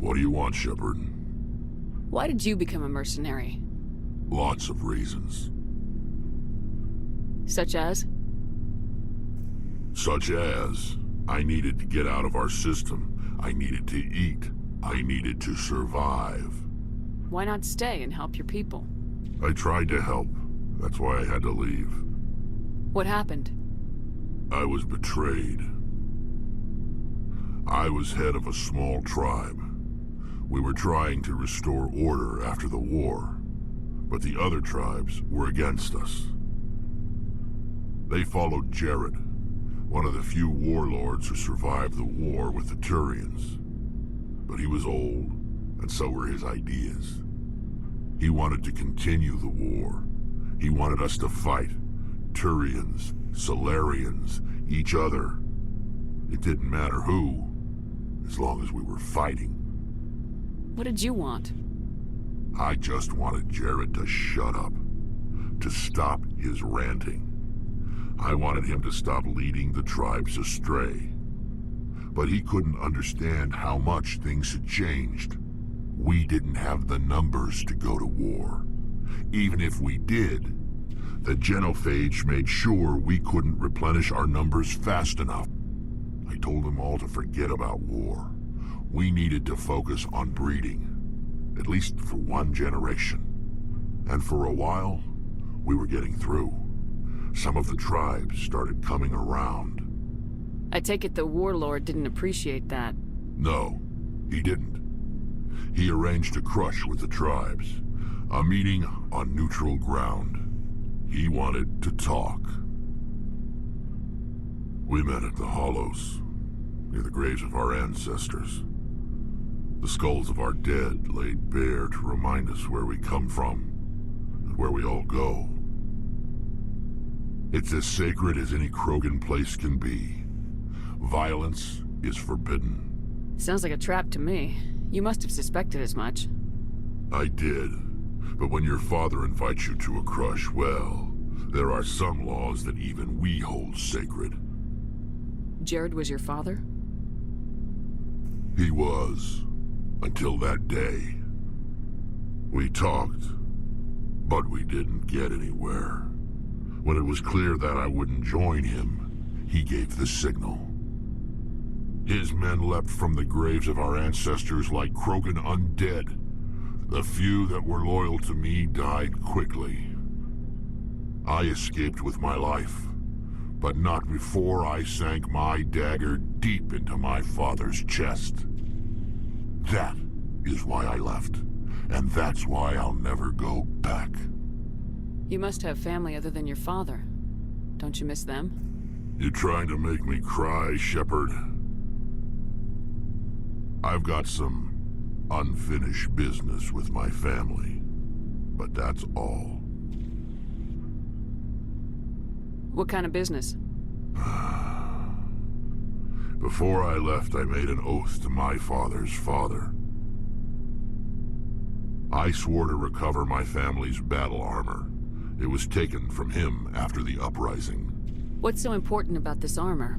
What do you want, Shepard? Why did you become a mercenary? Lots of reasons. Such as? Such as, I needed to get out of our system. I needed to eat. I needed to survive. Why not stay and help your people? I tried to help. That's why I had to leave. What happened? I was betrayed. I was head of a small tribe. We were trying to restore order after the war, but the other tribes were against us. They followed Jared, one of the few warlords who survived the war with the Turians. But he was old, and so were his ideas. He wanted to continue the war. He wanted us to fight. Turians, Solarians, each other. It didn't matter who, as long as we were fighting. What did you want? I just wanted Jared to shut up, to stop his ranting. I wanted him to stop leading the tribes astray. But he couldn't understand how much things had changed. We didn't have the numbers to go to war. Even if we did, the genophage made sure we couldn't replenish our numbers fast enough. I told them all to forget about war. We needed to focus on breeding, at least for one generation. And for a while, we were getting through. Some of the tribes started coming around. I take it the warlord didn't appreciate that. No, he didn't. He arranged a crush with the tribes, a meeting on neutral ground. He wanted to talk. We met at the Hollows, near the graves of our ancestors. The skulls of our dead laid bare to remind us where we come from, and where we all go. It's as sacred as any Krogan place can be. Violence is forbidden. Sounds like a trap to me. You must have suspected as much. I did. But when your father invites you to a crush, well, there are some laws that even we hold sacred. Jared was your father? He was. Until that day. We talked, but we didn't get anywhere. When it was clear that I wouldn't join him, he gave the signal. His men leapt from the graves of our ancestors like Krogan undead. The few that were loyal to me died quickly. I escaped with my life, but not before I sank my dagger deep into my father's chest. That is why I left, and that's why I'll never go back. You must have family other than your father. Don't you miss them? You trying to make me cry, Shepard? I've got some unfinished business with my family, but that's all. What kind of business? Before I left, I made an oath to my father's father. I swore to recover my family's battle armor. It was taken from him after the uprising. What's so important about this armor?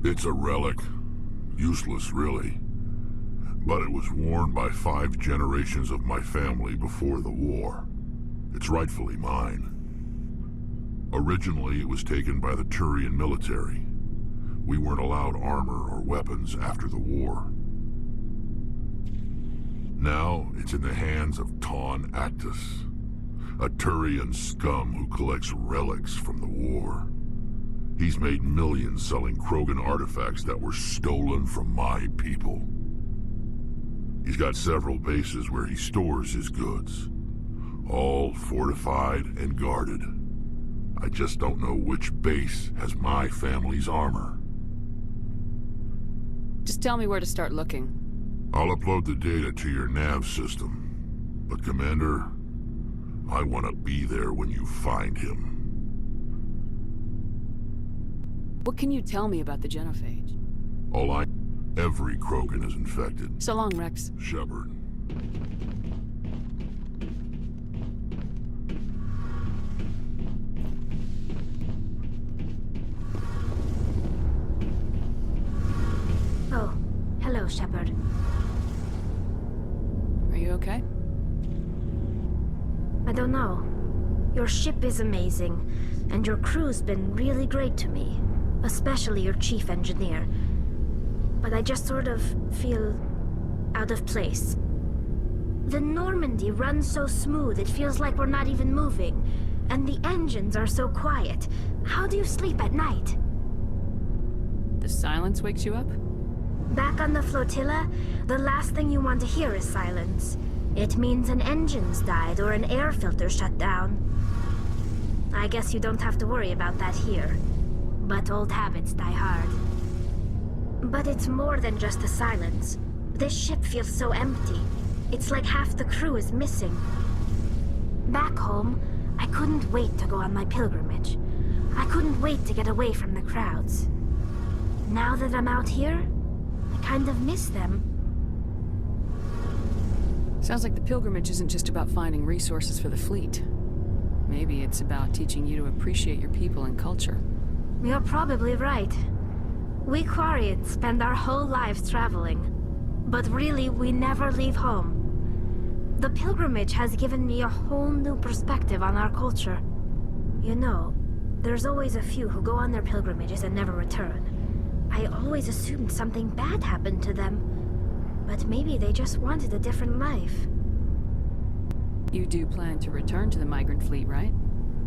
It's a relic. Useless, really. But it was worn by 5 generations of my family before the war. It's rightfully mine. Originally, it was taken by the Turian military. We weren't allowed armor or weapons after the war. Now, it's in the hands of Taun Actus, a Turian scum who collects relics from the war. He's made millions selling Krogan artifacts that were stolen from my people. He's got several bases where he stores his goods, all fortified and guarded. I just don't know which base has my family's armor. Just tell me where to start looking. I'll upload the data to your nav system. But Commander, I want to be there when you find him. What can you tell me about the genophage? Every Krogan is infected. So long, Rex. Shepard. Oh, hello, Shepard. okay? I don't know. Your ship is amazing, and your crew's been really great to me. Especially your chief engineer. But I just sort of feel out of place. The Normandy runs so smooth it feels like we're not even moving. And the engines are so quiet. How do you sleep at night? The silence wakes you up? Back on the flotilla, the last thing you want to hear is silence. It means an engine's died or an air filter shut down. I guess you don't have to worry about that here. But old habits die hard. But it's more than just the silence. This ship feels so empty. It's like half the crew is missing. Back home, I couldn't wait to go on my pilgrimage. I couldn't wait to get away from the crowds. Now that I'm out here, I kind of miss them. Sounds like the pilgrimage isn't just about finding resources for the fleet. Maybe it's about teaching you to appreciate your people and culture. You're probably right. We Quarians spend our whole lives traveling. But really, we never leave home. The pilgrimage has given me a whole new perspective on our culture. You know, there's always a few who go on their pilgrimages and never return. I always assumed something bad happened to them. But maybe they just wanted a different life. You do plan to return to the migrant fleet, right?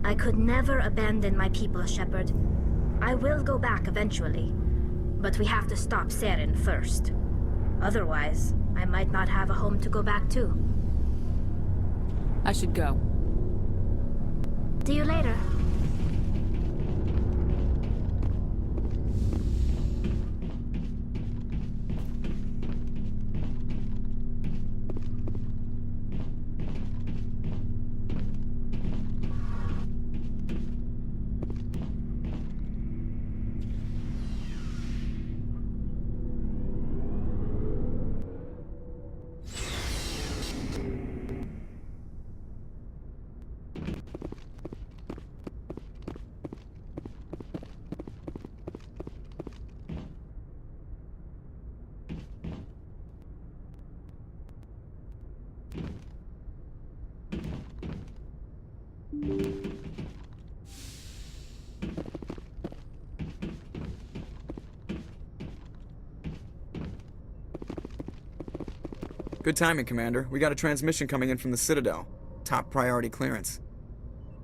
I could never abandon my people, Shepard. I will go back eventually. But we have to stop Saren first. Otherwise, I might not have a home to go back to. I should go. See you later. Good timing, Commander. We got a transmission coming in from the Citadel. Top priority clearance.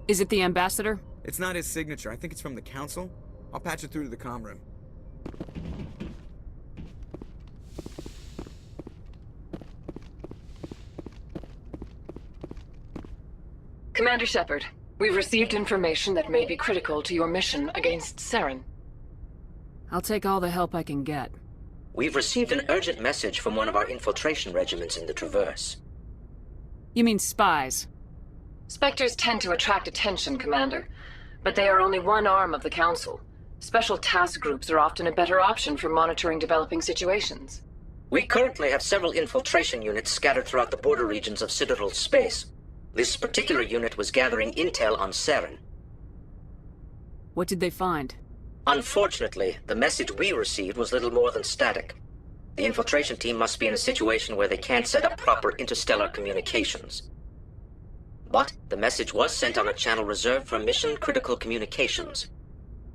Is it the Ambassador? It's not his signature. I think it's from the Council. I'll patch it through to the comm room. Commander Shepard, we've received information that may be critical to your mission against Saren. I'll take all the help I can get. We've received an urgent message from one of our infiltration regiments in the Traverse. You mean spies? Spectres tend to attract attention, Commander, but they are only one arm of the Council. Special task groups are often a better option for monitoring developing situations. We currently have several infiltration units scattered throughout the border regions of Citadel space. This particular unit was gathering intel on Saren. What did they find? Unfortunately, the message we received was little more than static. The infiltration team must be in a situation where they can't set up proper interstellar communications. But the message was sent on a channel reserved for mission-critical communications.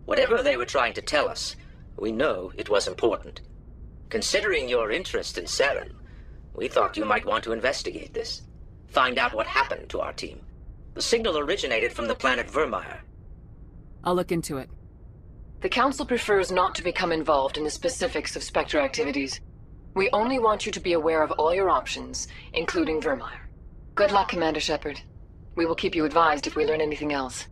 Whatever they were trying to tell us, we know it was important. Considering your interest in Saren, we thought you might want to investigate this. Find out what happened to our team. The signal originated from the planet Vermeer. I'll look into it. The Council prefers not to become involved in the specifics of Spectre activities. We only want you to be aware of all your options, including Vermeer. Good luck, Commander Shepard. We will keep you advised if we learn anything else.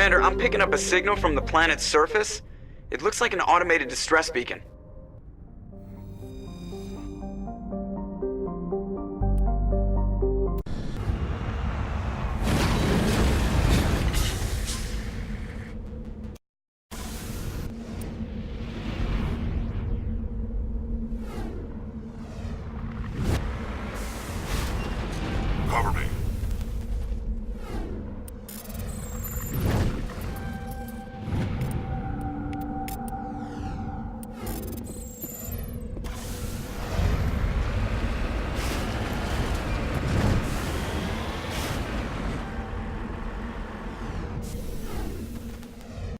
Commander, I'm picking up a signal from the planet's surface. It looks like an automated distress beacon.